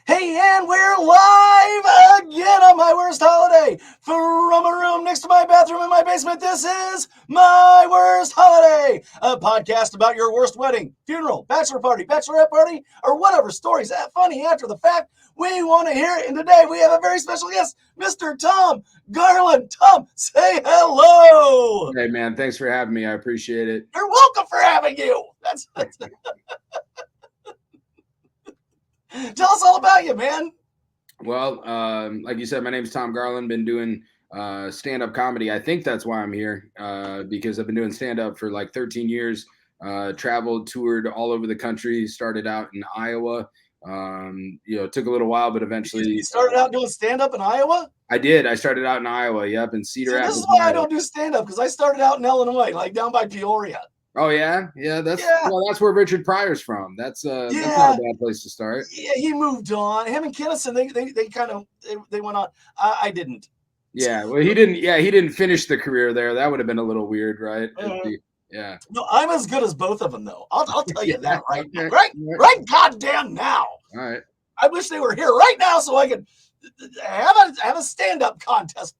Hey, and we're live again on my worst holiday from a room next to my bathroom in my basement. This is My Worst Holiday, a podcast about your worst wedding, funeral, bachelor party, bachelorette party, or whatever stories that funny after the fact we want to hear it. And today we have a very special guest, Mr. Tom Garland. Tom, say hello. Hey, man, thanks for having me. I appreciate it. You're welcome for having you. That's Tell us all about you, man. Well, like you said, my name's Tom Garland. Been doing stand-up comedy. I think that's why I'm here, because I've been doing stand-up for like 13 years. Traveled, toured all over the country. Started out in Iowa. It took a little while, but eventually. You started out doing stand-up in Iowa? I did. I started out in Iowa. Yep, in Cedar Rapids. This is why I don't do stand-up, because I started out in Illinois, like down by Peoria. Oh yeah. Well, that's where Richard Pryor's from. That's not a bad place to start. Yeah, he moved on. Him and Kinnison, they kind of went on. I didn't. Yeah, well, he didn't. Yeah, he didn't finish the career there. That would have been a little weird, right? Yeah. No, I'm as good as both of them, though. I'll tell you that right now. Right goddamn now. All right. I wish they were here right now so I could have a stand-up contest.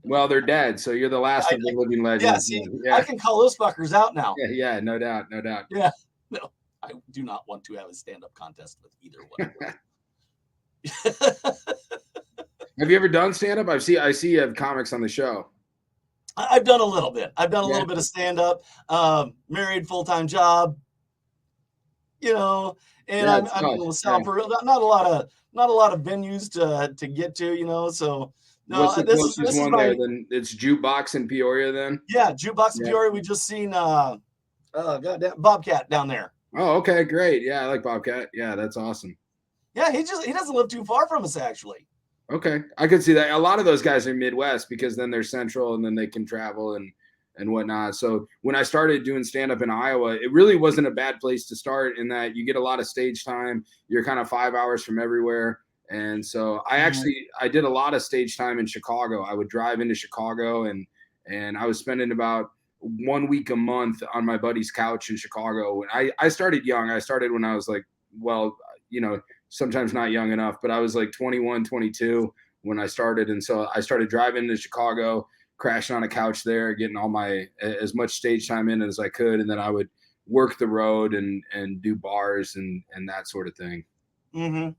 Well, they're dead, so you're the last of the living legends. Yeah, I can call those fuckers out now. Yeah, no doubt. Yeah, no, I do not want to have a stand-up contest with either one. Have you ever done stand-up? I see you have comics on the show. I've done a little bit. I've done a little bit of stand-up. Married, full-time job. And I'm in LaSalle for real. Not a lot of venues to get to. So. No, what's the closest one there? Then it's Jukebox in Peoria. Then Jukebox in Peoria. We just seen goddamn Bobcat down there. Oh, okay, great. Yeah, I like Bobcat. Yeah, that's awesome. Yeah, he doesn't live too far from us actually. Okay, I could see that. A lot of those guys are Midwest because then they're central and then they can travel and whatnot. So when I started doing stand-up in Iowa, it really wasn't a bad place to start in that you get a lot of stage time. You're kind of 5 hours from everywhere. And so I did a lot of stage time in Chicago. I would drive into Chicago and I was spending about 1 week a month on my buddy's couch in Chicago. And I started young. I started when I was like, sometimes not young enough, but I was like 21, 22 when I started. And so I started driving to Chicago, crashing on a couch there, getting all as much stage time in as I could. And then I would work the road and do bars and that sort of thing. Mm-hmm.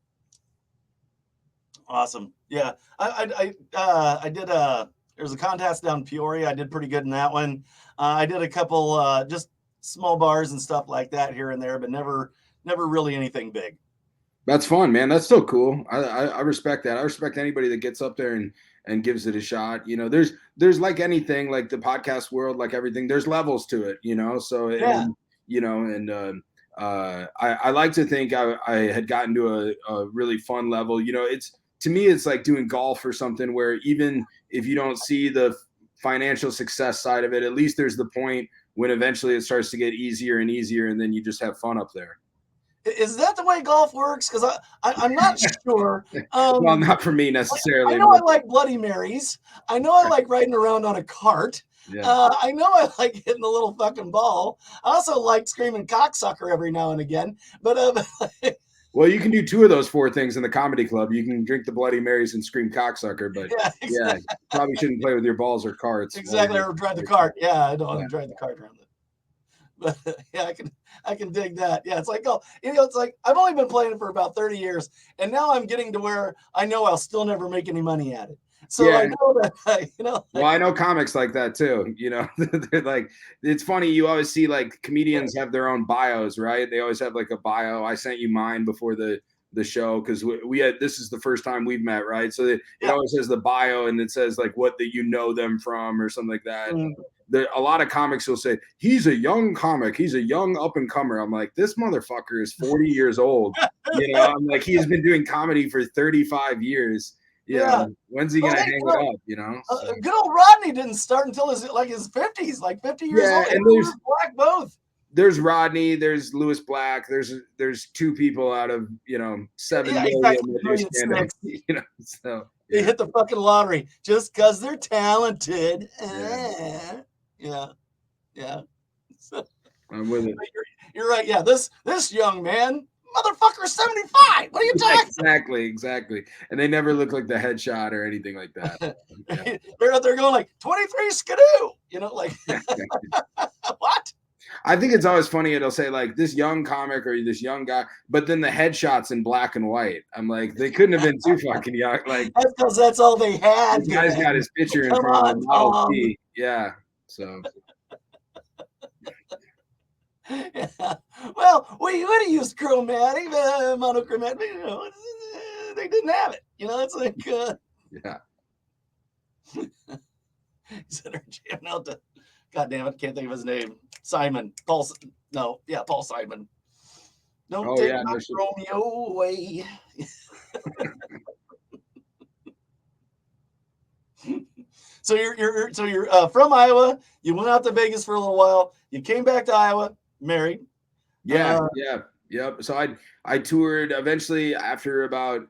Awesome. Yeah. I did there's a contest down in Peoria. I did pretty good in that one. I did a couple just small bars and stuff like that here and there, but never really anything big. That's fun, man. That's so cool. I respect that. I respect anybody that gets up there and gives it a shot. There's like anything, like the podcast world, like everything, there's levels to it, so yeah. I like to think I had gotten to a really fun level. To me, it's like doing golf or something where even if you don't see the financial success side of it, at least there's the point when eventually it starts to get easier and easier, and then you just have fun up there. Is that the way golf works? Because I'm not sure. Well, not for me necessarily. I know I like Bloody Marys. I know I like riding around on a cart. Yeah. I know I like hitting the little fucking ball. I also like screaming cocksucker every now and again. But well, you can do two of those four things in the comedy club. You can drink the Bloody Marys and scream cocksucker, but probably shouldn't play with your balls or carts. Exactly, or drive the cart. Yeah, I don't want to drive the cart around it. But yeah, I can dig that. Yeah, it's like, it's like I've only been playing it for about 30 years, and now I'm getting to where I know I'll still never make any money at it. So I know that, Well, I know comics like that too. They're like, it's funny. You always see like comedians have their own bios, right? They always have like a bio. I sent you mine before the show because we had, this is the first time we've met, right? So it always says the bio and it says like what that you know them from or something like that. Mm-hmm. A lot of comics will say he's a young comic, he's a young up and comer. I'm like, this motherfucker is 40 years old. I'm like, he has been doing comedy for 35 years. Yeah. When's he gonna hang it up? So. Good old Rodney didn't start until his 50s, like 50 years old. And there's Black both. There's Rodney, there's Lewis Black, there's two people out of 7 million. So they hit the fucking lottery just because they're talented. Yeah. I'm with it. You're right. Yeah, this young man motherfucker's 75. What are you talking? Exactly. And they never look like the headshot or anything like that. Yeah. They're out there going like 23 skidoo, like what? I think it's always funny. It'll say like this young comic or this young guy, but then the headshots in black and white. I'm like, they couldn't have been too fucking young. Like that's because that's all they had. this guy's got his picture in Come front on, of the Model Tom. T. Yeah. So Yeah. Well, we would have used chromatic, monochromatic. They didn't have it. It's like yeah. He said her jamming out to, God damn it, can't think of his name. Simon. Paul Simon. Don't take my Romeo away. So you're from Iowa. You went out to Vegas for a little while. You came back to Iowa, married. Yep. So I toured eventually after about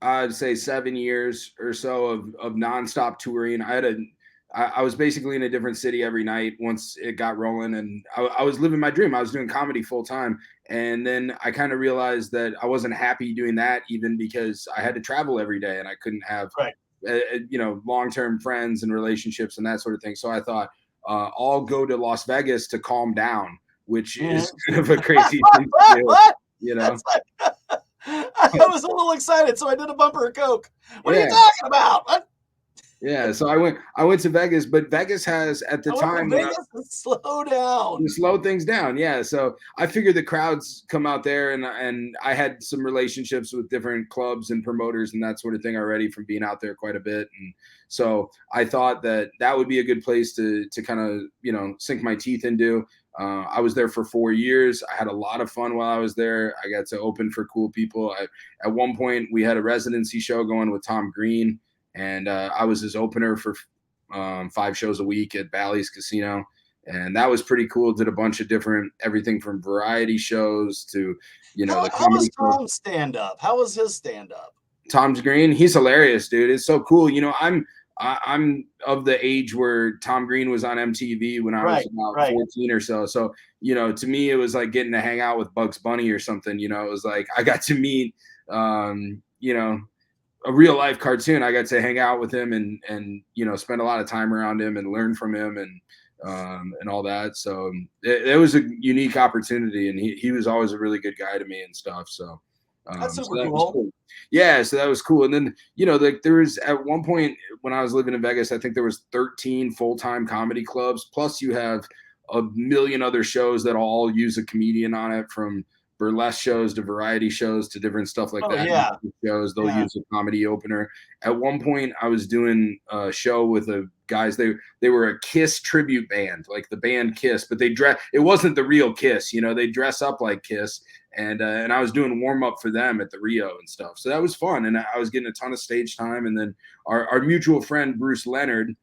I'd say 7 years or so of nonstop touring. I was basically in a different city every night once it got rolling, and I was living my dream. I was doing comedy full time, and then I kind of realized that I wasn't happy doing that, even because I had to travel every day and I couldn't have long-term friends and relationships and that sort of thing. So I thought I'll go to Las Vegas to calm down, which is kind of a crazy thing to do. I was a little excited, so I did a bumper of Coke. What are you talking about? What? Yeah, so I went to Vegas, but Vegas has at the time Vegas slow down. Slow things down. Yeah. So I figured the crowds come out there, and I had some relationships with different clubs and promoters and that sort of thing already from being out there quite a bit. And so I thought that would be a good place to kind of, sink my teeth into. I was there for 4 years. I had a lot of fun while I was there. I got to open for cool people. At one point we had a residency show going with Tom Green, and I was his opener for 5 shows a week at Bally's Casino. And that was pretty cool. Did a bunch of different, everything from variety shows to, how was Tom's stand-up? How was his stand-up? Tom's Green, he's hilarious, dude. It's so cool. I'm of the age where Tom Green was on MTV when I was about 14 or so. So, to me, it was like getting to hang out with Bugs Bunny or something. It was like I got to meet, a real life cartoon. I got to hang out with him and spend a lot of time around him and learn from him and all that. So it was a unique opportunity, and he was always a really good guy to me and stuff. So that's super cool. Yeah, so that was cool. And then there was at one point when I was living in Vegas, I think there was 13 full-time comedy clubs, plus you have a million other shows that all use a comedian on it, from burlesque shows to variety shows to different stuff like that. Yeah. Shows they'll use a comedy opener. At one point, I was doing a show with the guys. They were a Kiss tribute band, like the band Kiss, but it wasn't the real Kiss. They dress up like Kiss, and I was doing warm up for them at the Rio and stuff. So that was fun, and I was getting a ton of stage time. And then our mutual friend Bruce Leonard,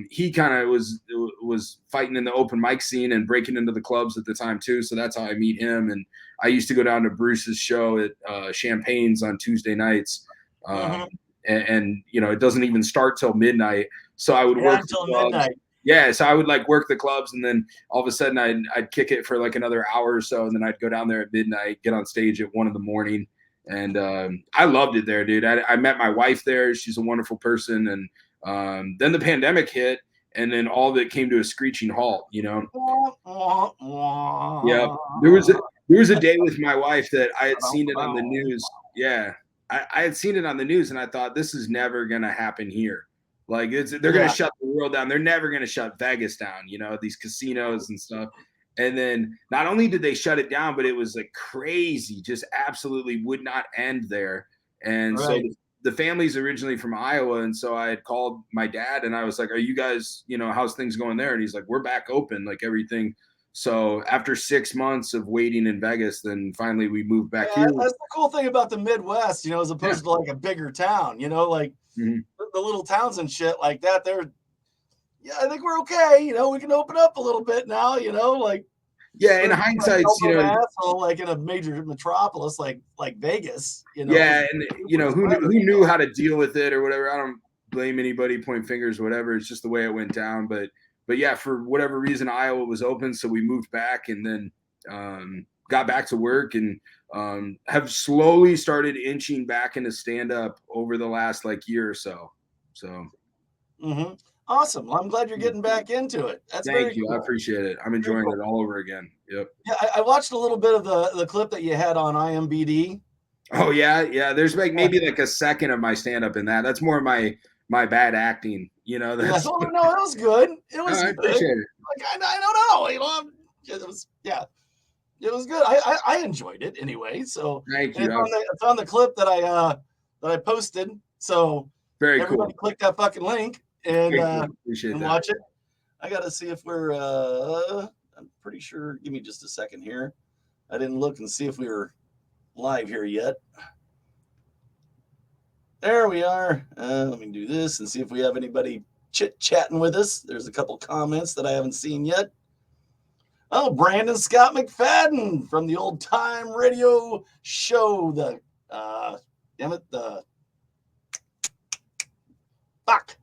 he kind of was fighting in the open mic scene and breaking into the clubs at the time too. So that's how I meet him. And I used to go down to Bruce's show at Champagne's on Tuesday nights. And it doesn't even start till midnight. So I would work until midnight. Yeah. So I would like work the clubs, and then all of a sudden I'd kick it for like another hour or so. And then I'd go down there at midnight, get on stage at 1 a.m. And I loved it there, dude. I met my wife there. She's a wonderful person. And then the pandemic hit, and then all of it came to a screeching halt, Yeah. There was a day with my wife that I had seen it on the news. Yeah. I had seen it on the news, and I thought, this is never going to happen here. Like they're going to shut the world down. They're never going to shut Vegas down, these casinos and stuff. And then not only did they shut it down, but it was like crazy, just absolutely would not end there. And so the family's originally from Iowa. And so I had called my dad, and I was like, are you guys, how's things going there? And he's like, we're back open, like everything. So after 6 months of waiting in Vegas, then finally we moved back here. That's the cool thing about the Midwest, as opposed to like a bigger town, like the little towns and shit like that. I think we're okay. We can open up a little bit now, like. Yeah, in hindsight, like in a major metropolis like Vegas, Yeah, and who knew how to deal with it or whatever. I don't blame anybody, point fingers, whatever. It's just the way it went down. But yeah, for whatever reason, Iowa was open, so we moved back, and then got back to work and have slowly started inching back into stand-up over the last like year or so. So Awesome. Well, I'm glad you're getting back into it. That's thank very you. cool. I appreciate it. I'm enjoying it all over again. Yep. Yeah, I watched a little bit of the clip that you had on IMBD. Oh yeah. There's like maybe like a second of my stand-up in that. That's more my bad acting. That's. No, it was good. It was I good. appreciate it. Like I don't know. It was it was good. I enjoyed it anyway. So Thank you. it's on the clip that I posted. So Very everybody cool. click that fucking link and Appreciate that. watch it. I gotta see if we're I'm pretty sure. Give me just a second here. I didn't look and see if we were live here yet. There we are. Let me do this and see if we have anybody chit-chatting with us. There's a couple comments that I haven't seen yet. Oh, Brandon Scott McFadden from the Old Time Radio Show. The fuck.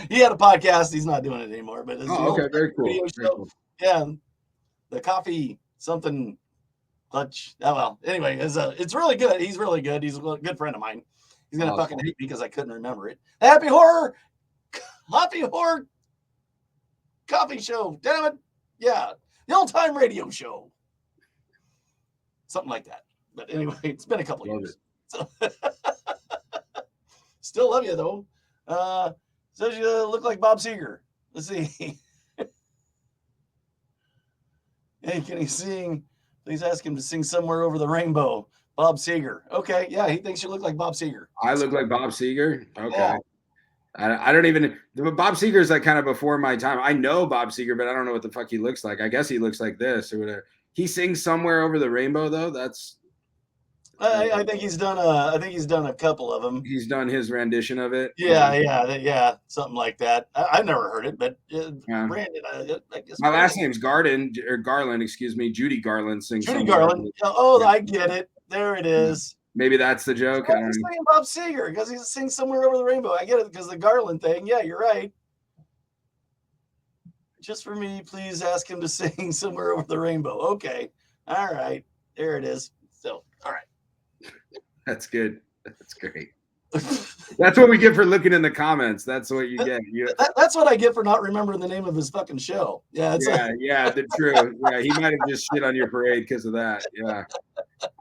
He had a podcast. He's not doing it anymore, but it's the okay, very cool. Radio Very Show. cool. Yeah, the coffee something clutch. Oh well. Anyway, it's really good. He's really good. He's a good friend of mine. He's gonna fucking hate me because I couldn't remember it. Happy Horror Coffee Show. Damn it. Yeah, the Old Time Radio Show. Something like that. But anyway, it's been a couple years. So still love you though. Says you look like Bob Seger. Let's see. Hey, can he sing? Please ask him to sing Somewhere Over the Rainbow. Bob Seger. Okay, yeah, he thinks you look like Bob Seger. I look like Bob Seger? Okay. Yeah. I don't even – Bob Seger's like kind of before my time. I know Bob Seger, but I don't know what the fuck he looks like. I guess he looks like this or whatever. He sings Somewhere Over the Rainbow, though? That's – I think he's done a couple of them. He's done his rendition of it. Yeah, something like that. I've never heard it, but Brandon, I guess. My last name's Garland, excuse me. Judy Garland sings. Judy Garland. Oh, I get it. There it is. Maybe that's the joke. I was saying Bob Seger because he sings Somewhere Over the Rainbow. I get it because the Garland thing. Yeah, you're right. Just for me, please ask him to sing Somewhere Over the Rainbow. Okay. All right. There it is. So, all right. That's good. That's great. That's what we get for looking in the comments. That's what you get. That's what I get for not remembering the name of his fucking show. Yeah, true. Yeah, he might have just shit on your parade because of that. Yeah,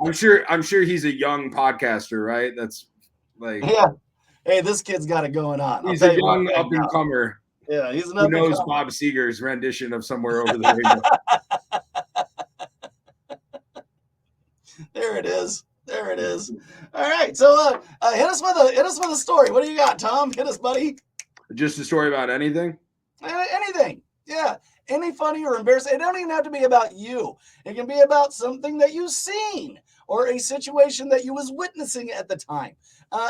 I'm sure he's a young podcaster, right? That's like, yeah. Hey, this kid's got it going on. He's a young up and comer. Yeah, he's an who knows Bob Seger's rendition of Somewhere Over the Rainbow. There it is. There it is. All right. So hit us with a story. What do you got, Tom? Hit us, buddy. Just a story about anything? Anything. Yeah. Any funny or embarrassing. It don't even have to be about you. It can be about something that you've seen or a situation that you was witnessing at the time.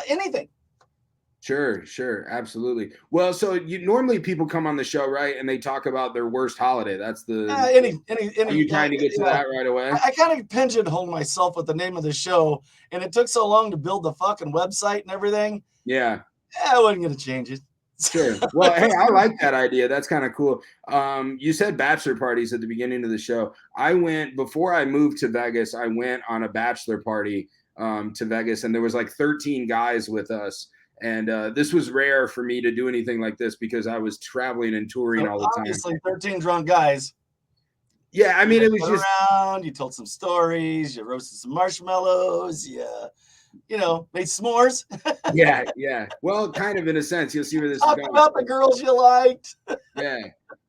Anything. Sure, absolutely. Well, so normally people come on the show, right, and they talk about their worst holiday. That's the any. Are you trying to get to that right away? I kind of pigeonholed myself with the name of the show, and it took so long to build the fucking website and everything. Yeah, I wasn't gonna change it. Sure. Well, hey, I like that idea. That's kind of cool. You said bachelor parties at the beginning of the show. Before I moved to Vegas, I went on a bachelor party to Vegas, and there was like 13 guys with us. And this was rare for me to do anything like this because I was traveling and touring all the time. Obviously, 13 drunk guys. Yeah, I mean, it was just around. You told some stories. You roasted some marshmallows. You made s'mores. yeah. Well, kind of in a sense. You'll see where this is going. About the girls you liked. Yeah.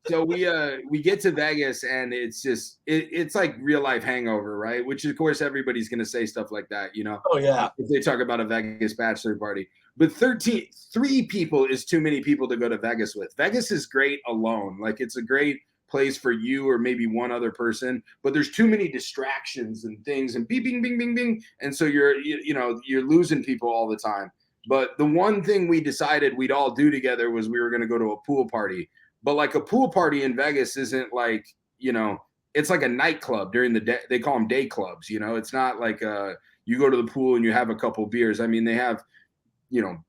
So we get to Vegas and it's just it's like real life hangover, right? Which of course everybody's gonna say stuff like that, Oh yeah. If they talk about a Vegas bachelor party. But 3 people is too many people to go to Vegas with. Vegas is great alone. Like it's a great place for you or maybe one other person, but there's too many distractions and things and beep, bing, bing, bing, bing. And so you're losing people all the time. But the one thing we decided we'd all do together was we were going to go to a pool party. But like a pool party in Vegas isn't like, it's like a nightclub during the day. They call them day clubs. It's not like you go to the pool and you have a couple beers. I mean, they have,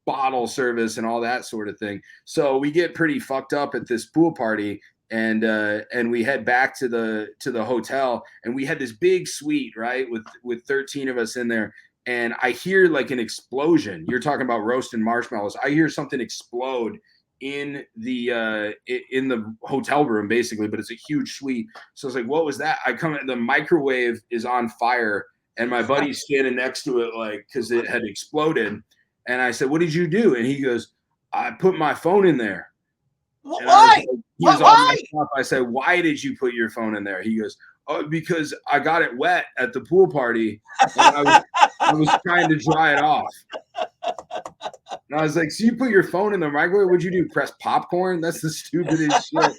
bottle service and all that sort of thing. So we get pretty fucked up at this pool party. and we head back to the hotel, and we had this big suite, right, with 13 of us in there. And I hear like an explosion. You're talking about roasting marshmallows. I hear something explode in the hotel room, basically, but it's a huge suite. So I was like, what was that? I come in, the microwave is on fire, and my buddy's standing next to it, like, because it had exploded. And I said, what did you do? And he goes, I put my phone in there. Why? Why? I said, why did you put your phone in there? He goes, oh, because I got it wet at the pool party, and I was trying to dry it off. And I was like, so you put your phone in the microwave? What'd you do? Press popcorn? That's the stupidest shit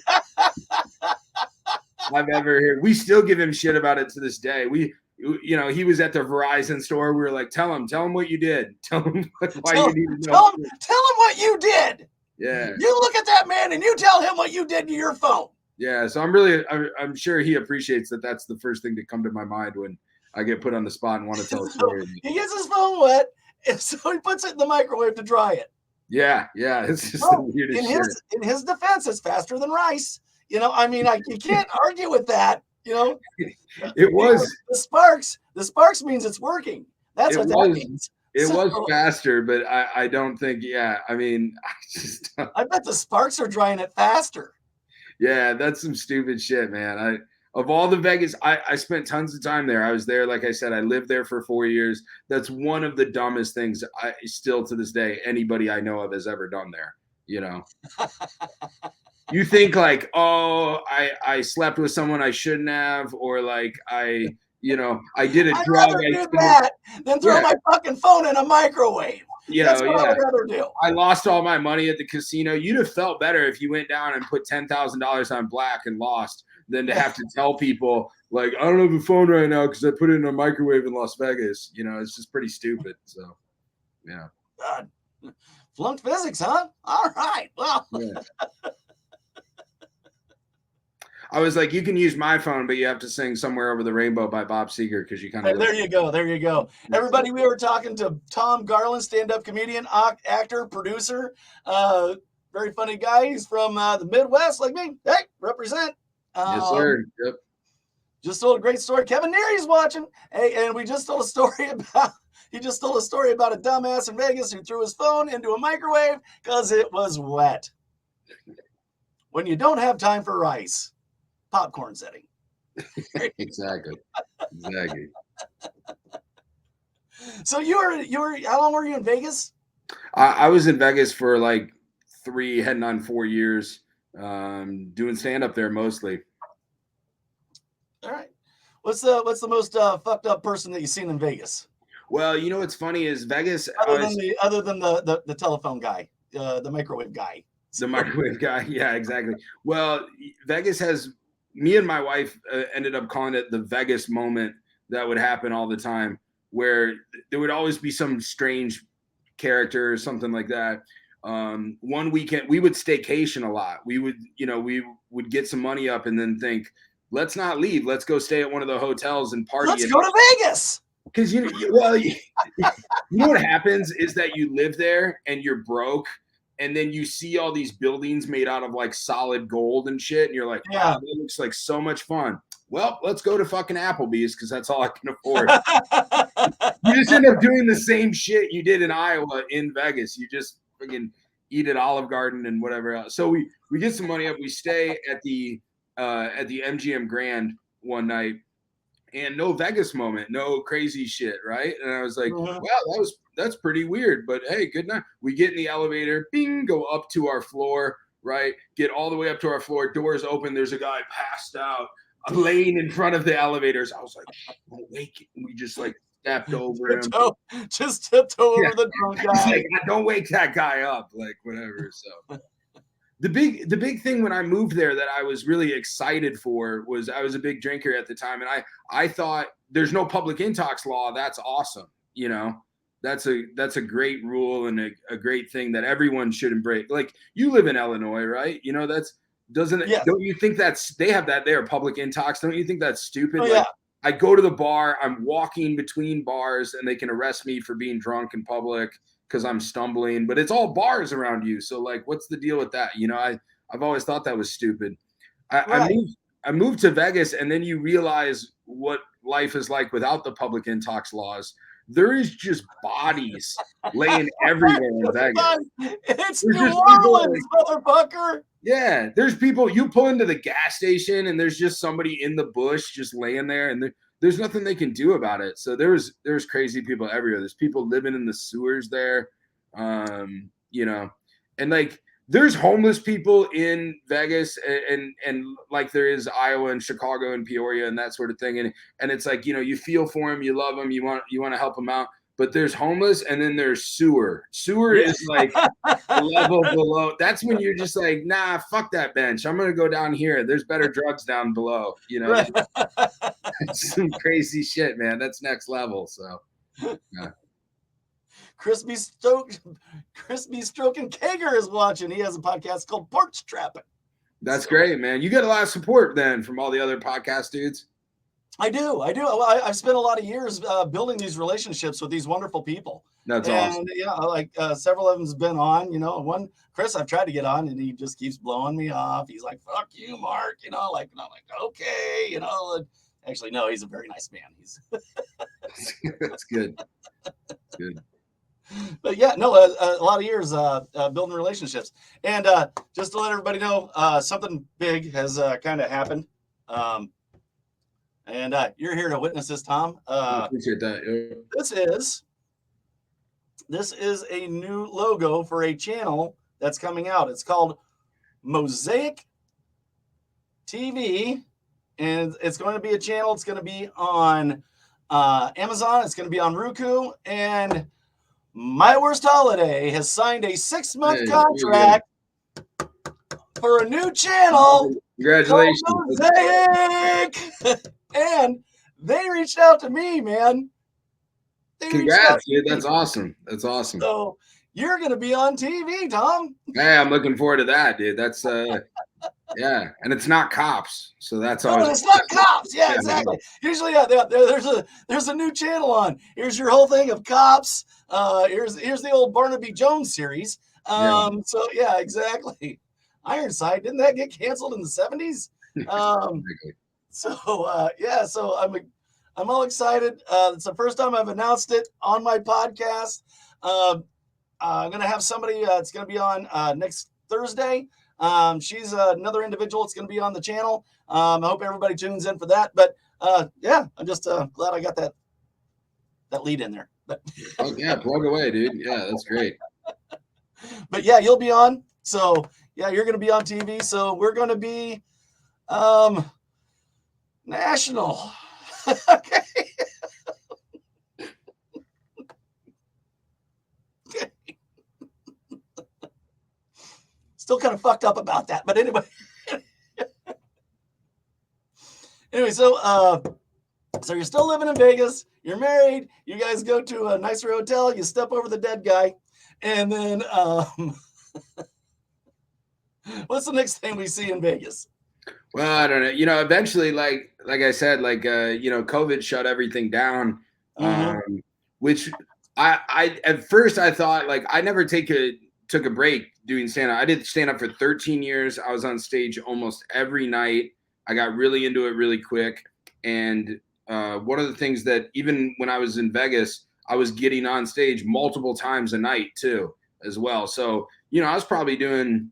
I've ever heard. We still give him shit about it to this day. He was at the Verizon store. We were like, tell him what you did. Tell him why you need to know. Tell him what you did. Yeah. You look at that man and you tell him what you did to your phone. Yeah. So I'm sure he appreciates that. That's the first thing to come to my mind when I get put on the spot and want to tell a story. He gets his phone wet, and so he puts it in the microwave to dry it. Yeah. It's just the weirdest shit. In his defense, it's faster than rice. You can't argue with that. It was the sparks means it's working. That's what that means. It was faster, but I don't think. Yeah, I mean, I bet the sparks are drying it faster. Yeah, that's some stupid shit, man. Of all the Vegas, I spent tons of time there. I was there, like I said, I lived there for 4 years. That's one of the dumbest things I still to this day anybody I know of has ever done there. You think like, oh, I slept with someone I shouldn't have, or like I did a drug. I'd rather do that than throw my fucking phone in a microwave. That's what I would rather do. I lost all my money at the casino. You'd have felt better if you went down and put $10,000 on black and lost than to have to tell people, like, I don't have a phone right now because I put it in a microwave in Las Vegas. It's just pretty stupid. So, yeah. God. Flunked physics, huh? All right. Well. Yeah. I was like, you can use my phone, but you have to sing Somewhere Over the Rainbow by Bob Seger because you kind of. There you go. Everybody, we were talking to Tom Garland, stand-up comedian, actor, producer, very funny guy. He's from the Midwest, like me. Hey, represent. Yes, sir. Yep. Just told a great story. Kevin Neary's watching. Hey, and we just told a story about. He just told a story about a dumbass in Vegas who threw his phone into a microwave because it was wet. When you don't have time for rice. Popcorn setting. Exactly. So you were how long were you in Vegas? I was in Vegas for like 3 heading on 4 years, doing stand up there mostly. All right. What's the most fucked up person that you've seen in Vegas? Well, what's funny is Vegas other than the telephone guy, the microwave guy. The microwave guy. Yeah, exactly. Well, Vegas has me and my wife ended up calling it the Vegas moment that would happen all the time, where there would always be some strange character or something like that. One weekend we would staycation a lot. We would get some money up and then think, let's not leave. Let's go stay at one of the hotels and party. Let's go to Vegas. Because you know what happens is that you live there and you're broke. And then you see all these buildings made out of like solid gold and shit. And you're like, wow, that looks like so much fun. Well, let's go to fucking Applebee's because that's all I can afford. You just end up doing the same shit you did in Iowa in Vegas. You just freaking eat at Olive Garden and whatever else. So we get some money up. We stay at the MGM Grand one night. And no Vegas moment, no crazy shit, right? And I was like, wow, that's pretty weird. But hey, good night. We get in the elevator, bing, go up to our floor, right? Get all the way up to our floor, doors open. There's a guy passed out, laying in front of the elevators. I was like, don't wake him. We just like stepped over him. Just tipped over the drunk guy. Like, don't wake that guy up, like whatever. So the big thing when I moved there that I was really excited for was I was a big drinker at the time, and I thought there's no public intox law. That's awesome. That's a great rule and a great thing that everyone should embrace. Like you live in Illinois, right? Don't you think they have that there, public intox? Don't you think that's stupid? Oh, yeah. I go to the bar, I'm walking between bars and they can arrest me for being drunk in public because I'm stumbling, but it's all bars around you. So like, what's the deal with that? I've always thought that was stupid. Right. I moved to Vegas, and then you realize what life is like without the public intox laws. There is just bodies laying everywhere in Vegas. It's There's New just people like, Orleans, motherfucker. yeah, there's people, you pull into the gas station and there's just somebody in the bush just laying there, and there's nothing they can do about it. So there's crazy people everywhere. There's people living in the sewers there. You know, and like there's homeless people in Vegas, and like there is Iowa and Chicago and Peoria and that sort of thing. And it's like, you feel for them, you love them, you want to help them out. But there's homeless, and then there's sewer. Sewer Yeah. is like a level below. That's when you're just like, nah, fuck that bench. I'm gonna go down here. There's better drugs down below. Right. Some crazy shit, man. That's next level. So yeah. Crispy Stroking Kager is watching. He has a podcast called Porch Trapping. That's great, man. You get a lot of support then from all the other podcast dudes. I do. I've spent a lot of years building these relationships with these wonderful people. That's and awesome. Yeah, like several of them's been on. One Chris, I've tried to get on, and he just keeps blowing me off. He's like, "Fuck you, Mark," and I'm like, "Okay," Actually, no, he's a very nice man. He's That's good. Good. But yeah, no, a lot of years building relationships. And just to let everybody know, something big has kind of happened. And you're here to witness this, Tom. I appreciate that. This is a new logo for a channel that's coming out. It's called Mosaic TV, and it's going to be a channel. It's going to be on Amazon. It's going to be on Roku, and My Worst Holiday has signed a 6-month contract for a new channel. Congratulations. Mosaic. And they reached out to me, man. Congrats, dude. That's awesome. That's awesome. So you're going to be on TV, Tom. Hey, I'm looking forward to that, dude. That's yeah, and it's not Cops, so that's always. No, it's not Cops. Yeah, exactly. Usually, there's a new channel on. Here's your whole thing of Cops. Here's the old Barnaby Jones series. So yeah, exactly. Ironside, didn't that get canceled in the 70s? So I'm all excited. It's the first time I've announced it on my podcast. I'm gonna have somebody. It's gonna be on next Thursday. She's another individual. It's going to be on the channel. I hope everybody tunes in for that. But yeah, I'm just glad I got that lead in there. But oh yeah, plug away, dude. Yeah, that's great. But yeah, you'll be on. So yeah, you're going to be on TV. So we're going to be national. Okay. Still kind of fucked up about that, but anyway. So you're still living in Vegas. You're married. You guys go to a nicer hotel. You step over the dead guy, and then what's the next thing we see in Vegas? Well, I don't know. Eventually, like I said, COVID shut everything down. Which I at first I thought I never took a break doing stand-up. I did stand-up for 13 years. I was on stage almost every night. I got really into it really quick. And one of the things that even when I was in Vegas, I was getting on stage multiple times a night too, as well. So, I was probably doing,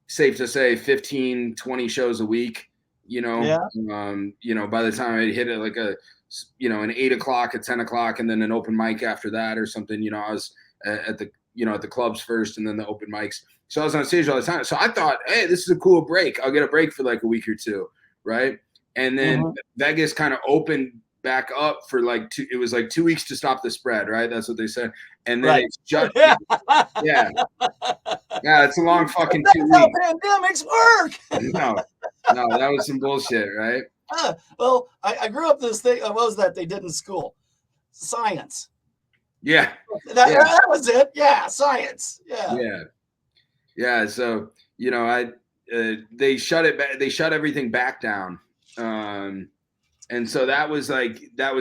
safe to say, 15, 20 shows a week, Yeah. By the time I hit it an 8 o'clock, at 10 o'clock, and then an open mic after that or something, I was at the clubs first and then the open mics. So I was on stage all the time. So I thought, hey, this is a cool break. I'll get a break for a week or two. Right. And then Vegas kind of opened back up for it was 2 weeks to stop the spread. Right. That's what they said. And then it's just, yeah. Yeah. It's a long fucking 2 weeks. How pandemics work. No, that was some bullshit. Right. Well, I grew up this thing. What was that they did in school? Science. Yeah. That was it. Yeah. Science. Yeah. Yeah. Yeah. So, they shut it back. They shut everything back down. And so that was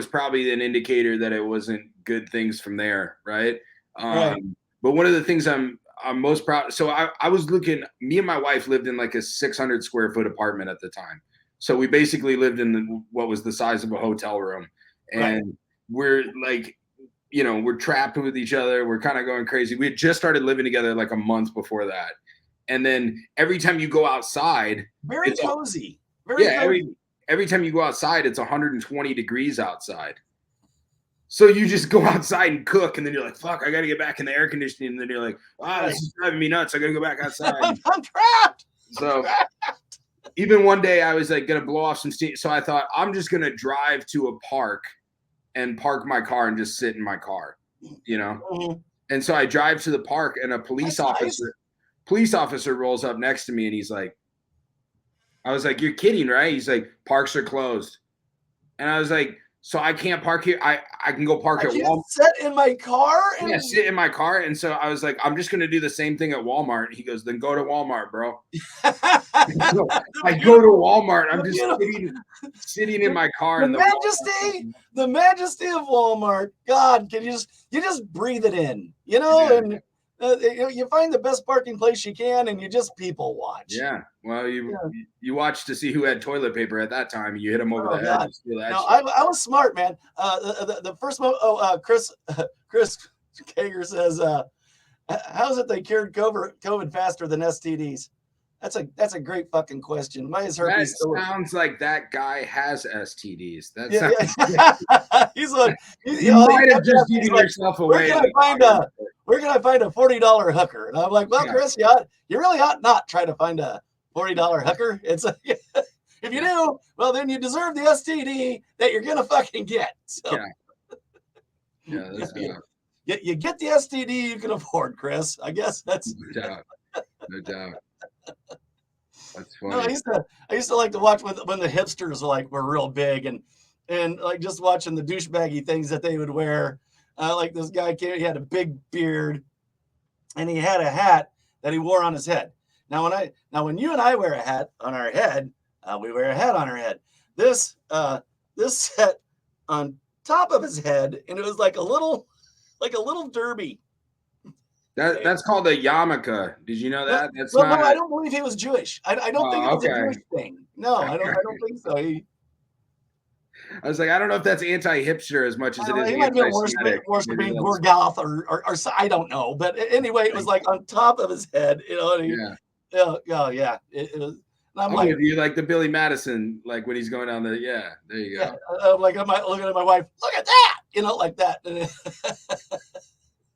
probably an indicator that it wasn't good things from there. Right. Right. But one of the things I'm I'm most proud. So I was looking, me and my wife lived in like a 600 square foot apartment at the time. So we basically lived in what was the size of a hotel room. And Right. we're like, we're trapped with each other. We're kind of going crazy. We had just started living together like a month before that. And then every time you go outside, Very cozy. Very yeah, cozy. every time you go outside, it's 120 degrees outside. So you just go outside and cook, and then you're like, fuck, I got to get back in the air conditioning. And then you're like, this is driving me nuts. I got to go back outside. I'm trapped. So even one day I was like going to blow off some steam. So I thought, I'm just going to drive to a park and park my car and just sit in my car, Mm-hmm. And so I drive to the park, and a police officer rolls up next to me, and he's like, I was like, you're kidding, right? He's like, parks are closed. And I was like, so I can't park here. I can go park at Walmart. Sit in my car? Yeah, sit in my car. And so I was like, I'm just going to do the same thing at Walmart. He goes, then go to Walmart, bro. So I go to Walmart. I'm just sitting in my car. The majesty of Walmart. God, can you just breathe it in, Yeah. and you find the best parking place you can, and you just people watch. Yeah. Well, you watch to see who had toilet paper at that time. You hit them over the head. God. No, I was smart, man. The first Chris Kager says, how is it they cured COVID faster than STDs? That's a great fucking question. Why is herpes? That sounds like that guy has STDs. He's like, you might have just given yourself away. Where can I find a $40 hooker? And I'm like, well, Chris, you really ought not try to find a $40 hooker. It's if you do, well, then you deserve the STD that you're gonna fucking get. So, you get the STD you can afford, Chris. I guess that's no doubt. That's funny. No, I used to like to watch when the hipsters were real big and like just watching the douchebaggy things that they would wear. Like this guy he had a big beard and he had a hat that he wore on his head. Now when you and I wear a hat on our head, we wear a hat on our head. This set on top of his head, and it was like a little derby. That's called a yarmulke. Did you know that? That's no, I don't believe he was Jewish. I don't think it was a Jewish thing. No, I don't think so. I was like, I don't know if that's anti-hipster as much as it is he might be worshiping Gorgoth or I don't know. But anyway, it was like on top of his head, And yeah. It was. I'm like, you like the Billy Madison, like when he's going down there you go. I'm looking at my wife, look at that, like that.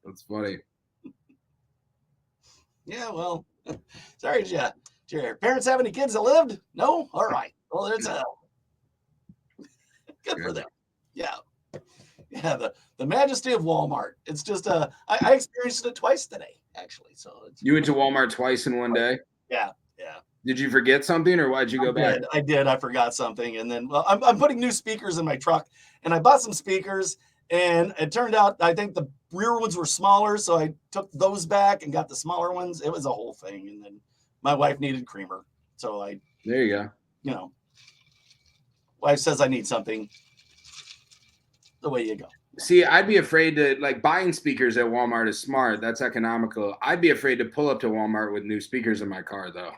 That's funny. Yeah, well, sorry, did your parents have any kids that lived? No? All right. Well, it's good for them. Yeah. Yeah, the majesty of Walmart. It's just I experienced it twice today, actually. So you went to Walmart twice in one day? Yeah. Did you forget something, or why'd you go back? I did. I forgot something, and then I'm putting new speakers in my truck, and I bought some speakers, and it turned out I think the rear ones were smaller, so I took those back and got the smaller ones. It was a whole thing, and then my wife needed creamer, so there you go. Wife says I need something. The way you go. See, I'd be afraid to buying speakers at Walmart is smart. That's economical. I'd be afraid to pull up to Walmart with new speakers in my car, though.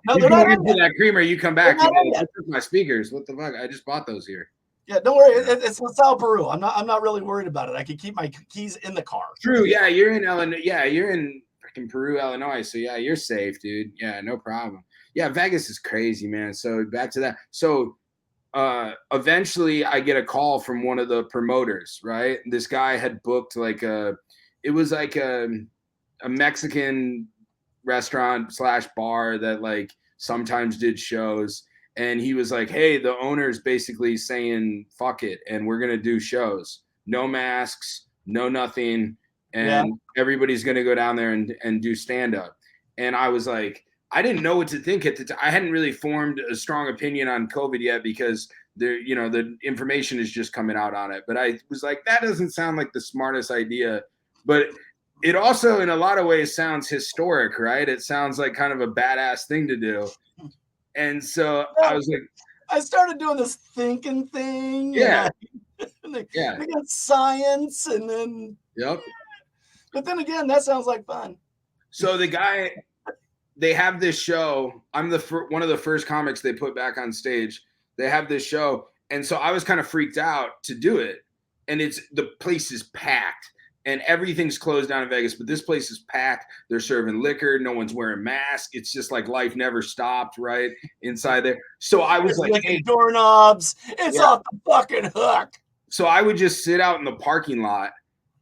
No, they're not into that creamer. You come back. I took my speakers. What the fuck? I just bought those here. Yeah, don't worry. It's LaSalle, Peru. I'm not really worried about it. I can keep my keys in the car. True. Yeah, you're in Illinois. Yeah, you're in freaking Peru, Illinois. So yeah, you're safe, dude. Yeah, no problem. Yeah, Vegas is crazy, man. So back to that. So eventually I get a call from one of the promoters, right? This guy had booked it was like a Mexican restaurant / bar that sometimes did shows. And he was like, hey, the owner's basically saying, fuck it. And we're going to do shows, no masks, no nothing. And everybody's going to go down there and do stand up. And I was like, I didn't know what to think at the time. I hadn't really formed a strong opinion on COVID yet because the information is just coming out on it. But I was like, that doesn't sound like the smartest idea. But it also, in a lot of ways, sounds historic, right? It sounds like kind of a badass thing to do. And so I was like, I started doing this thinking thing. Yeah. They got science and then. Yep. But then again, that sounds like fun. So the guy, they have this show. I'm one of the first comics they put back on stage. They have this show, and so I was kind of freaked out to do it. And the place is packed, and everything's closed down in Vegas, but this place is packed. They're serving liquor. No one's wearing masks. It's just like life never stopped, right, inside there. So I was like, hey, doorknobs. It's off the fucking hook. So I would just sit out in the parking lot,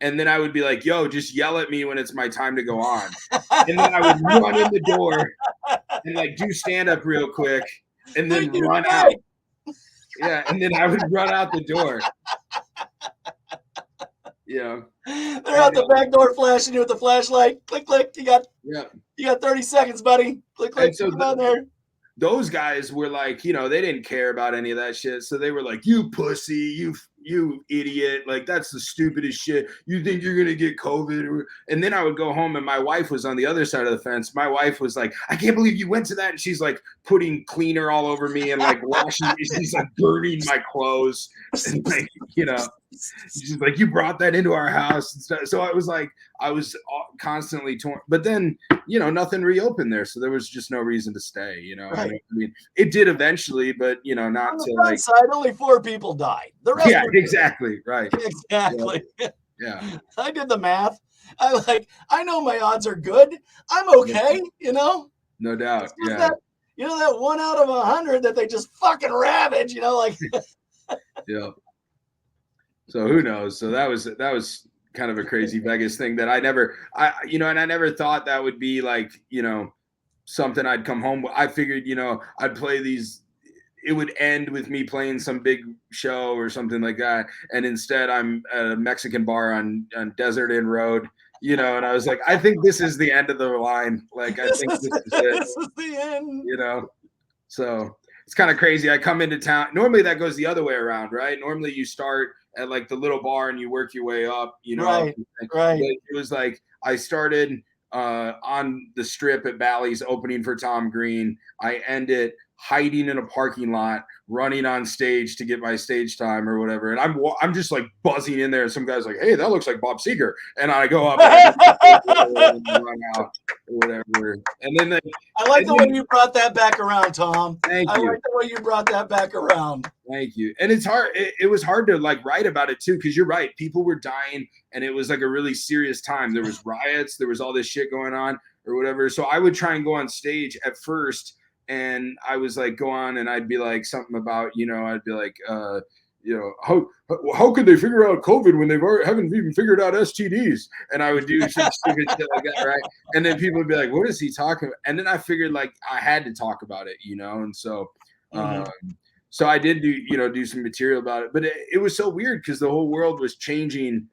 and then I would be like, yo, just yell at me when it's my time to go on. And then I would run in the door and like do stand up real quick and then run out. Yeah. And then I would run out the door. Yeah. They're out the back door flashing you with the flashlight. Click, click. You got 30 seconds, buddy. Click, click. So down there. Those guys were like, they didn't care about any of that shit. So they were like, you pussy, you idiot. Like, that's the stupidest shit. You think you're going to get COVID? And then I would go home and my wife was on the other side of the fence. My wife was like, I can't believe you went to that. And she's like putting cleaner all over me and like washing me. She's like burning my clothes. And like, she's like, you brought that into our house. And stuff. So I was constantly torn. But then, nothing reopened there. So there was just no reason to stay, Right. I mean, it did eventually, but, not on the to front side, only 4 people died. The rest were exactly. Right. Exactly. Yeah. I did the math. I know my odds are good. I'm okay, No doubt. Yeah. That 1 out of 100 that they just fucking ravage, like. Yeah. So who knows? So that was kind of a crazy Vegas thing that I never thought that would be like, something I'd come home with. I figured, I'd play these, it would end with me playing some big show or something like that. And instead I'm at a Mexican bar on Desert Inn Road, and I was like, I think this is the end of the line. Like, I think this is it. This is the end. So it's kind of crazy. I come into town. Normally that goes the other way around, right? Normally you start at like the little bar and you work your way up, Right. But it was like I started on the strip at Bally's opening for Tom Green. I ended hiding in a parking lot, running on stage to get my stage time or whatever. And I'm just like buzzing in there. And some guy's like, hey, that looks like Bob Seger. And I go up and run out or whatever. And then I like the way you brought that back around, Tom. Thank you. I like the way you brought that back around. Thank you. And it's hard. It was hard to like write about it too, because you're right. People were dying and it was like a really serious time. There was riots. There was all this shit going on or whatever. So I would try and go on stage at first. And I was like, go on, and I'd be like something about, I'd be like, how could they figure out COVID when they haven't even figured out STDs? And I would do some stupid shit like that, right? And then people would be like, what is he talking about? And then I figured like I had to talk about it, and so, so I did do some material about it, but it was so weird because the whole world was changing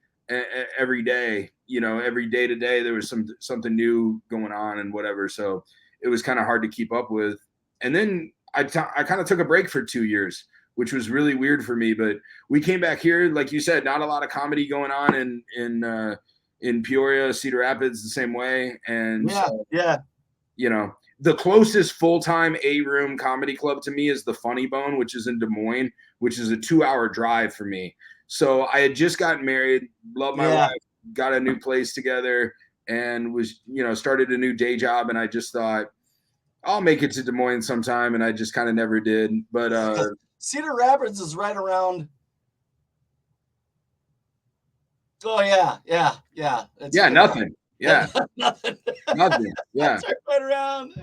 every day, every day to day there was something new going on and whatever. So it was kind of hard to keep up with. And then I kind of took a break for 2 years, which was really weird for me. But we came back here, like you said, not a lot of comedy going on in Peoria, Cedar Rapids, the same way. And the closest full-time A-room comedy club to me is the Funny Bone, which is in Des Moines, which is a 2-hour drive for me. So I had just gotten married, loved my wife, got a new place together, and was, started a new day job. And I just thought, I'll make it to Des Moines sometime. And I just kind of never did. But Cedar Rapids is right around. Oh, yeah. Nothing. Yeah. Nothing. Yeah. Right around.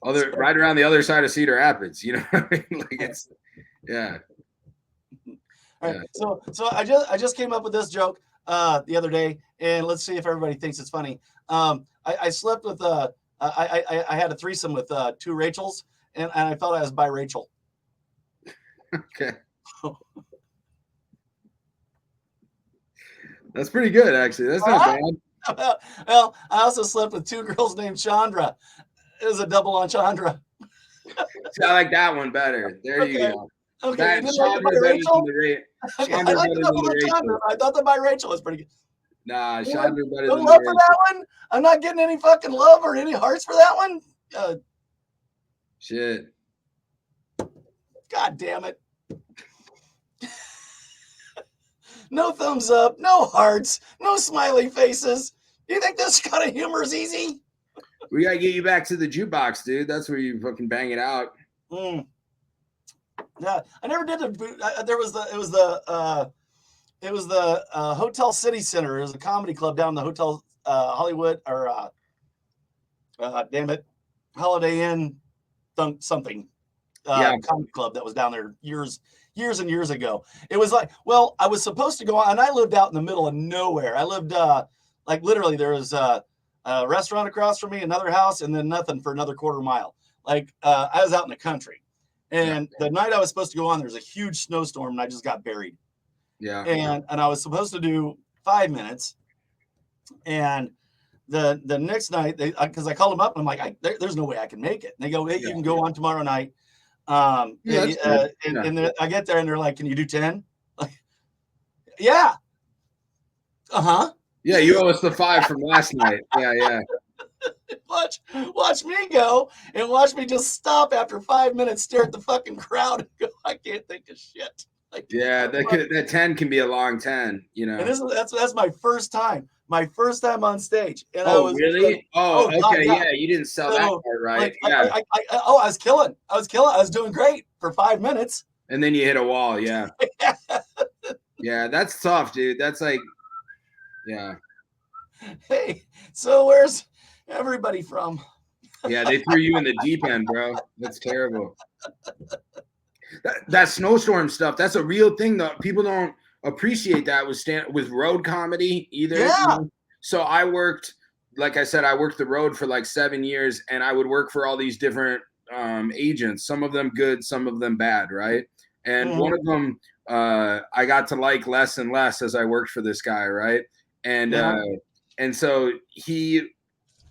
Right around the other side of Cedar Rapids. You know what I mean? Like it's, yeah. All right. So I just came up with this joke the other day, and let's see if everybody thinks it's funny. I slept with I had a threesome with 2 Rachels, and I felt I was by Rachel. Okay. That's pretty good, actually. That's not bad. Well, I also slept with 2 girls named Chandra. It was a double on Chandra. See, I like that one better. There you go. Okay, That Chandra better than the Rachel. I like the double on Chandra. I thought the by Rachel was pretty good. Nah, Chandra better no than love the for that one. I'm not getting any fucking love or any hearts for that one. Shit. God damn it. No thumbs up, no hearts, no smiley faces. You think this kind of humor is easy? We gotta get you back to the jukebox, dude. That's where you fucking bang it out. Mm. Yeah, I never did. There was the it was the Hotel City Center. It was a comedy club down in the Hotel Hollywood or damn it, Holiday Inn something comedy club that was down there years and years ago. It was like, well, I was supposed to go on, and I lived out in the middle of nowhere. I lived like literally there was a restaurant across from me, another house, and then nothing for another quarter mile. Like I was out in the country, and the night I was supposed to go on, there was a huge snowstorm, and I just got buried. Yeah. And I was supposed to do 5 minutes, and the next night, because I called them up, and I'm like, there's no way I can make it. And they go, hey, you can go on tomorrow night. And then I get there, and they're like, can you do 10? Like, yeah. Uh-huh. Yeah, you owe us the 5 from last night. Yeah. Watch me go, and watch me just stop after 5 minutes, stare at the fucking crowd, and go, I can't think of shit. Like, yeah, that 10 can be a long 10, you know. And that's my first time. My first time on stage. And I was really? Like, okay, God, yeah. You didn't sell that part right. Like, yeah. I was killing. I was doing great for 5 minutes. And then you hit a wall, yeah. Yeah, that's tough, dude. That's like, yeah. Hey, so where's everybody from? Yeah, they threw you in the deep end, bro. That's terrible. That snowstorm stuff, that's a real thing, though. People don't appreciate that with road comedy either. Yeah. You know? So I worked, like I said, I worked the road for like 7 years, and I would work for all these different agents, some of them good, some of them bad, right? And one of them I got to like less and less as I worked for this guy, right? And so he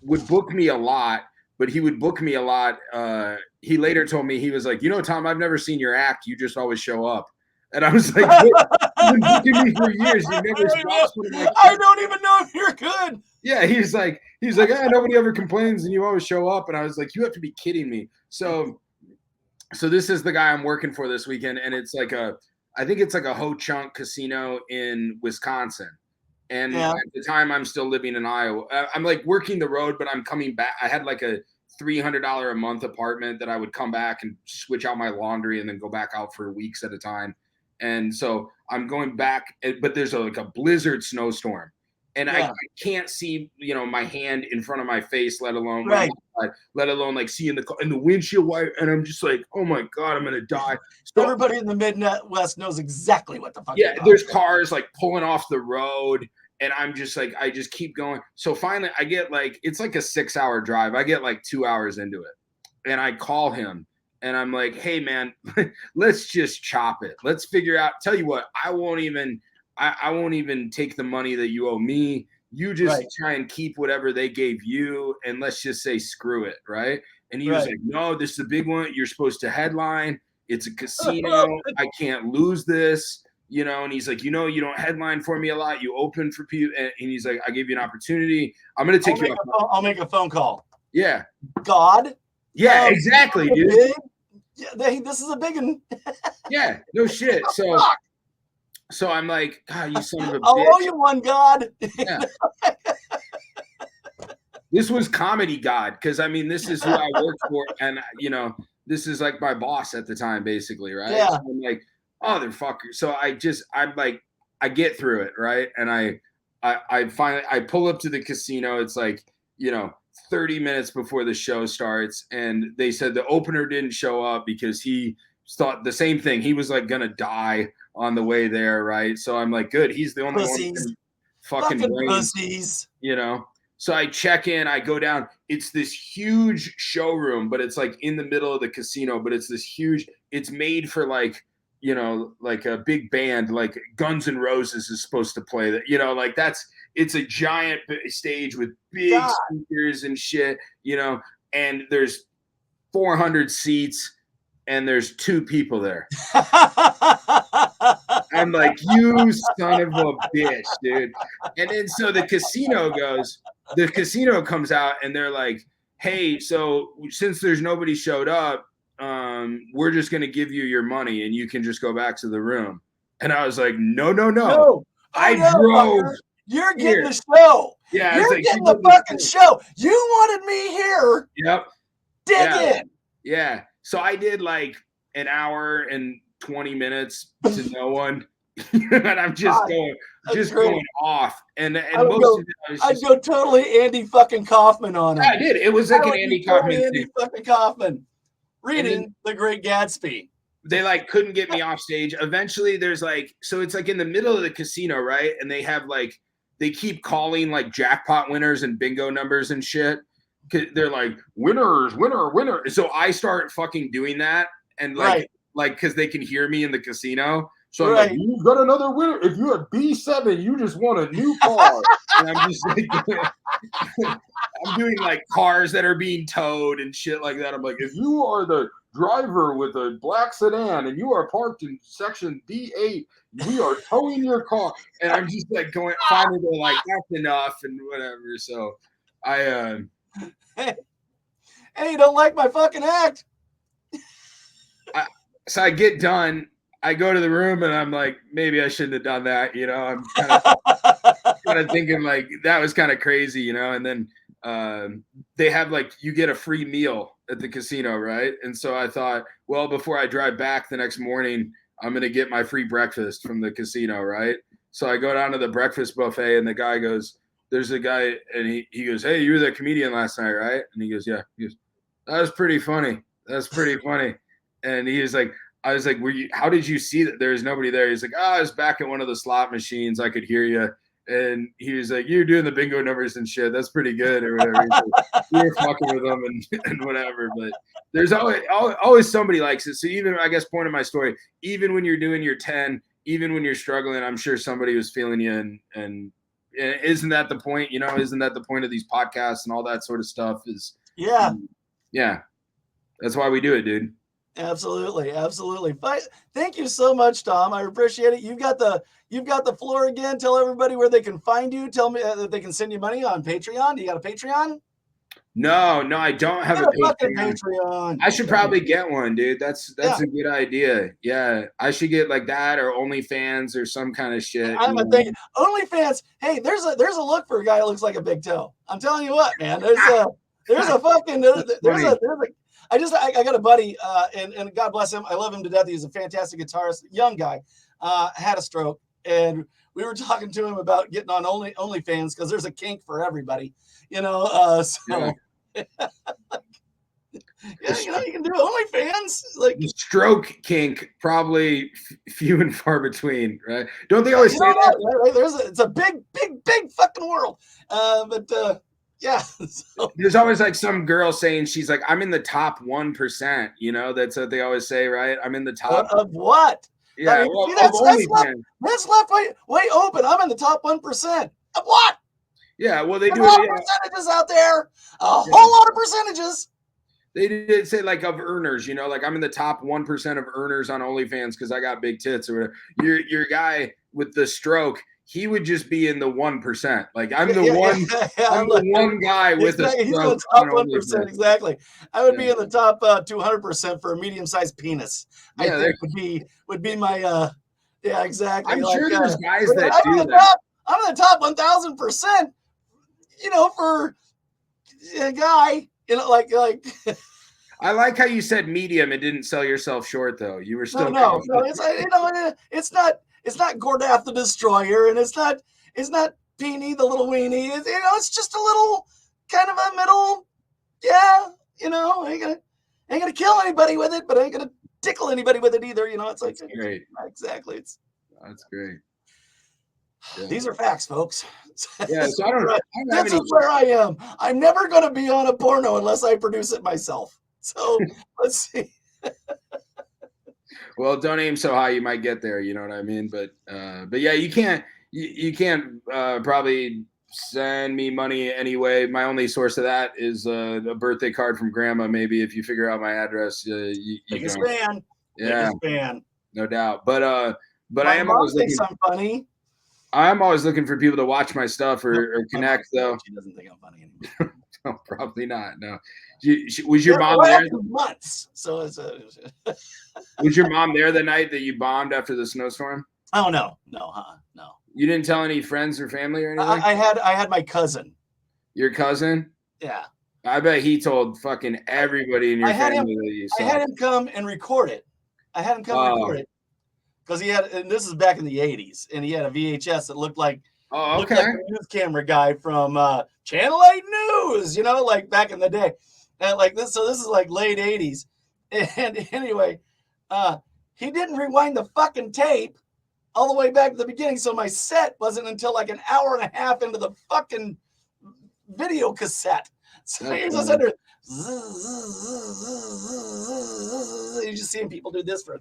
would book me a lot, but he would book me a lot. He later told me, he was like, you know, Tom, I've never seen your act. You just always show up. And I was like, you've been booking me for years. You never stopped. I don't even know if you're good. Yeah, he's like, nobody ever complains, and you always show up. And I was like, you have to be kidding me. So this is the guy I'm working for this weekend, and it's like I think it's like a Ho-Chunk casino in Wisconsin. And at the time, I'm still living in Iowa. I'm like working the road, but I'm coming back. I had like a $300 a month apartment that I would come back and switch out my laundry and then go back out for weeks at a time. And so I'm going back, but there's like a blizzard snowstorm, and I can't see, you know, my hand in front of my face, let alone like see in the windshield wiper. And I'm just like, oh my God, I'm gonna die. So everybody in the Midwest knows exactly what the fuck. Yeah, there's cars like pulling off the road, and I'm just like, I just keep going. So finally, I get like, it's like a 6-hour drive. I get like 2 hours into it, and I call him. And I'm like, hey, man, let's just chop it. Let's figure out. Tell you what, I won't even take the money that you owe me. You just try and keep whatever they gave you, and let's just say screw it, right? And he was like, no, this is a big one. You're supposed to headline. It's a casino. I can't lose this, you know. And he's like, you know, you don't headline for me a lot. You open for people, and he's like, I gave you an opportunity. I'm gonna take you. I'll make a phone call. Yeah. God. Yeah, exactly, dude. This is a big one. Yeah, no shit. So I'm like, God, you son of a bitch. I'll owe you one, God. Yeah. This was Comedy God, because I mean, this is who I worked for, and you know, this is like my boss at the time, basically, right? Yeah. So I'm like, motherfucker. So I'm like, I get through it, right? And I finally pull up to the casino. It's like, you know, 30 minutes before the show starts, and they said the opener didn't show up because he thought the same thing. He was like gonna die on the way there, right? So I'm like, good. He's the only one. Fucking pussies, you know. So I check in. I go down. It's this huge showroom, but it's like in the middle of the casino. But it's this huge. It's made for like, you know, like a big band, like Guns N' Roses is supposed to play that. You know, like that's. It's a giant stage with big speakers and shit, you know, and there's 400 seats and there's 2 people there. I'm like, you son of a bitch, dude. And then so the casino comes out, and they're like, hey, so since there's nobody showed up, we're just going to give you your money and you can just go back to the room. And I was like, no. I drove You're getting Here. the show. Yeah, You're it's like getting the fucking show. You wanted me here. Yep. Dig in. Yeah. So I did like an hour and 20 minutes to no one. And I'm just going off. And most of it I'd go totally Andy fucking Kaufman on him. I did. It was like an Andy Kaufman thing. Andy fucking Kaufman reading The Great Gatsby. They like couldn't get me off stage. Eventually there's like, so it's like in the middle of the casino, right? And they have like, they keep calling like jackpot winners and bingo numbers and shit. They're like, winners, winner. So I start fucking doing that. And like, because they can hear me in the casino. So I'm like, you've got another winner. If you're at B7, you just won a new car. And I'm just like, I'm doing like cars that are being towed and shit like that. I'm like, if you are the driver with a black sedan and you are parked in section D8, we are towing your car. And I'm just like going, finally they're like, that's enough and whatever. So I hey, you don't like my fucking act. So I get done, I go to the room and I'm like, maybe I shouldn't have done that. You know, I'm kind of thinking like that was kind of crazy, you know. And then they have like, you get a free meal at the casino, right? And so I thought, well, before I drive back the next morning, I'm going to get my free breakfast from the casino, right? So I go down to the breakfast buffet and the guy goes, there's a guy and he goes, hey, you were the comedian last night, right? And he goes, yeah. He goes, that was pretty funny. That's pretty funny. And he was like, I was like, how did you see that there's nobody there? He's like, I was back at one of the slot machines. I could hear you. And he was like, you're doing the bingo numbers and shit. That's pretty good or whatever. Like, we were fucking with them and whatever. But there's always somebody likes it. So even, I guess, point of my story, even when you're doing your 10, even when you're struggling, I'm sure somebody was feeling you. And isn't that the point? You know, isn't that the point of these podcasts and all that sort of stuff is. Yeah. That's why we do it, dude. Absolutely. But thank you so much, Tom. I appreciate it. You've got the floor again. Tell everybody where they can find you. Tell me that they can send you money on Patreon. Do you got a Patreon? No, I don't have a Patreon. I should probably get one, dude. That's a good idea. Yeah, I should get like that or OnlyFans or some kind of shit. I'm thinking OnlyFans. Hey, there's a look for a guy who looks like a big toe. I'm telling you what, man. I got a buddy, and God bless him. I love him to death. He's a fantastic guitarist, young guy, had a stroke. And we were talking to him about getting on OnlyFans because there's a kink for everybody, you know. You can do OnlyFans. Like the stroke kink, probably few and far between, right? Don't they always say that? Right? It's a big fucking world. Yeah. So. There's always like some girl saying she's like, I'm in the top 1%. You know, that's what they always say, right? I'm in the top of what? Yeah, I mean, that's left way open. I'm in the top 1% of what? Yeah, well, they do a lot of percentages out there. Whole lot of percentages. They did say like of earners, you know, like I'm in the top 1% of earners on OnlyFans because I got big tits or whatever. Your guy with the stroke, he would just be in the 1%. Like I'm the one guy with a stroke. He's in the top 1%, exactly. I would be in the top 200% for a medium-sized penis. I think would be my exactly. I'm sure there's guys that do that. I'm in the top 1,000%. You know, for a guy, you know, like. I like how you said medium and didn't sell yourself short, though. You were still no. It's not Gordath the Destroyer, and it's not Peony the little weenie. It's just a little kind of a middle. Yeah, ain't gonna kill anybody with it, but ain't gonna tickle anybody with it either. You know, it's like great. Exactly. That's great. Yeah. These are facts, folks. Yeah, so this is where I am. I'm never going to be on a porno unless I produce it myself. So let's see. Well, don't aim so high, you might get there. You know what I mean? But yeah, you can't probably send me money anyway. My only source of that is a birthday card from grandma. Maybe if you figure out my address, biggest fan. Yeah, biggest fan. No doubt. But I am always looking. I'm funny. I'm always looking for people to watch my stuff or connect, though. She doesn't think I'm funny anymore. No, probably not. No. Was your mom there? Months. So it's Was your mom there the night that you bombed after the snowstorm? Oh no, no. You didn't tell any friends or family or anything? I had my cousin. Your cousin? Yeah. I bet he told fucking everybody in your family that you I had suck. him come and record it. I had him come and record Oh, it because he had, and this is back in the '80s, and he had a VHS that looked like okay. the news camera guy from Channel 8 News, you know, like back in the day, and like this. So this is like late '80s, and anyway, he didn't rewind the fucking tape all the way back to the beginning, so my set wasn't until like an hour and a half into the fucking video cassette. So you're just under. You're just seeing people do this for.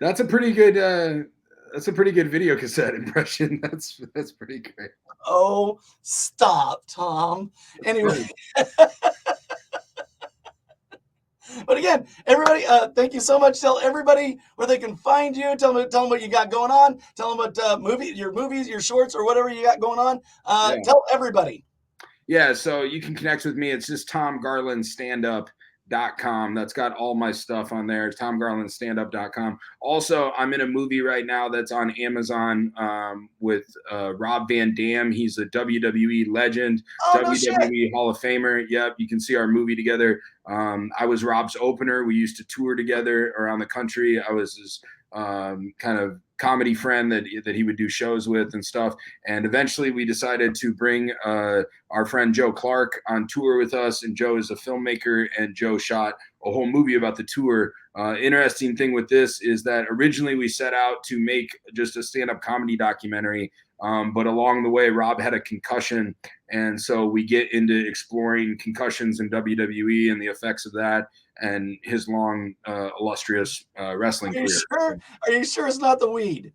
That's a pretty good. That's a pretty good video cassette impression. That's pretty great. Oh, stop, Tom. Anyway. But again, everybody, thank you so much. Tell everybody where they can find you. Tell them what you got going on. Tell them what your movies, your shorts, or whatever you got going on. Tell everybody. Yeah, so you can connect with me. It's just TomGarlandStandup.com. That's got all my stuff on there. It's TomGarlandStandup.com. Also, I'm in a movie right now that's on Amazon with Rob Van Dam. He's a WWE legend, WWE Hall of Famer. Yep, you can see our movie together. I was Rob's opener. We used to tour together around the country. I was his kind of comedy friend that he would do shows with and stuff. And eventually we decided to bring our friend Joe Clark on tour with us. And Joe is a filmmaker, and Joe shot a whole movie about the tour. Interesting thing with this is that originally we set out to make just a stand-up comedy documentary. But along the way, Rob had a concussion. And so we get into exploring concussions in WWE and the effects of that and his long, illustrious wrestling career. Sure? Are you sure it's not the weed?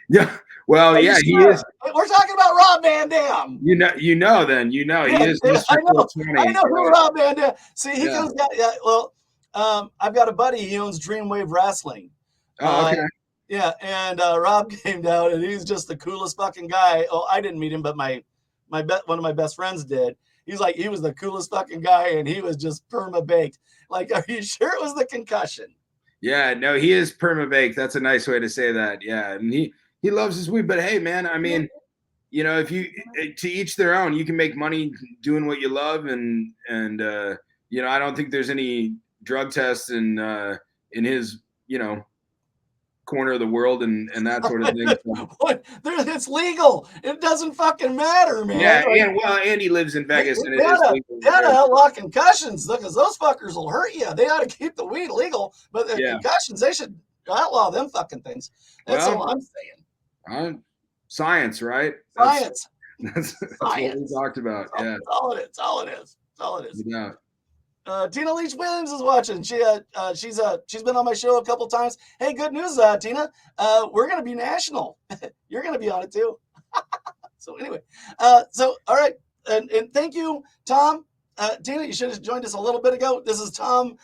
Yeah. Well, he is. We're talking about Rob Van Dam. He is. He is Mr. I know who Rob Van Dam. See, he comes down. Yeah, well, I've got a buddy. He owns Dreamwave Wrestling. Oh, okay. Yeah, and Rob came down, and he's just the coolest fucking guy. Oh, I didn't meet him, but one of my best friends did. He's like, he was the coolest fucking guy, and he was just perma baked. Like, are you sure it was the concussion? Yeah, no, he is perma baked. That's a nice way to say that. Yeah, and he loves his weed. But hey, man, I mean, you know, if you to each their own. You can make money doing what you love, and you know, I don't think there's any drug tests in his, you know, corner of the world and that sort of thing. It's legal. It doesn't fucking matter, man. Yeah, and he lives in Vegas, and it is legal. They ought to outlaw concussions because those fuckers will hurt you. They ought to keep the weed legal, but the concussions, they should outlaw them fucking things. That's all I'm saying. Science, right? Science. That's what we talked about. Yeah, that's all it is. That's all it is. That's all it is. Yeah. Tina Leach Williams is watching. She's been on my show a couple times. Hey, good news, Tina. We're gonna be national. You're gonna be on it too. So anyway, so all right, and thank you, Tom. Tina, you should have joined us a little bit ago. This is Tom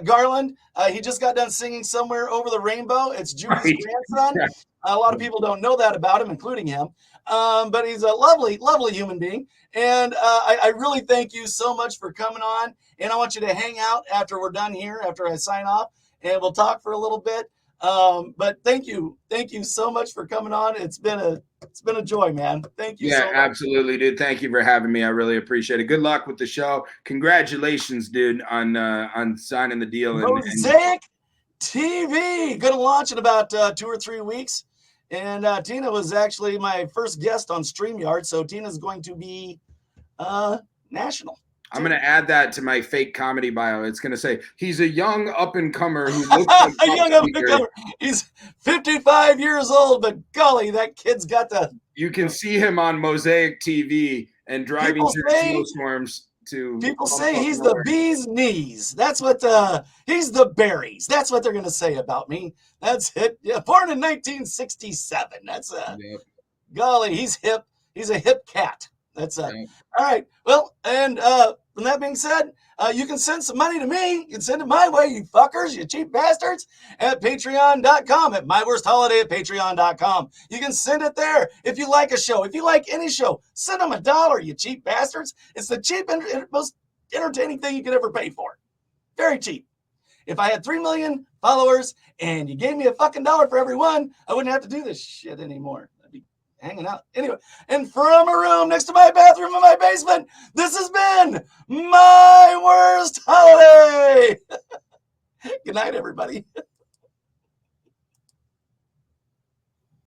Garland. He just got done singing "Somewhere Over the Rainbow." It's Judy's grandson. A lot of people don't know that about him, including him. But he's a lovely, lovely human being. And I really thank you so much for coming on. And I want you to hang out after we're done here, after I sign off, and we'll talk for a little bit. But thank you so much for coming on. It's been a joy, man. Thank you. Yeah, so much. Absolutely, dude. Thank you for having me. I really appreciate it. Good luck with the show. Congratulations, dude, on signing the deal. Mosaic TV going to launch in about 2 or 3 weeks. And Tina was actually my first guest on StreamYard, so Tina's going to be national. I'm going to add that to my fake comedy bio. It's going to say, he's a young up-and-comer who looks like a young up-and-comer. He's 55 years old, but golly, that kid's got the... You can see him on Mosaic TV and driving through snowstorms. People say he's the bee's knees. That's what he's the berries. That's what they're going to say about me. That's it. Yeah, born in 1967. That's golly, he's hip. He's a hip cat. That's all right. Well, and from that being said, you can send some money to me. You can send it my way, you fuckers, you cheap bastards, at patreon.com, at myworstholiday@patreon.com. You can send it there. If you like a show, if you like any show, send them $1, you cheap bastards. It's the cheap and most entertaining thing you could ever pay for. Very cheap. If I had 3 million followers and you gave me a fucking dollar for every one, I wouldn't have to do this shit anymore. I'd be hanging out. Anyway, and from a room next to my bathroom in my basement, this has been my worst holiday. Good night, everybody.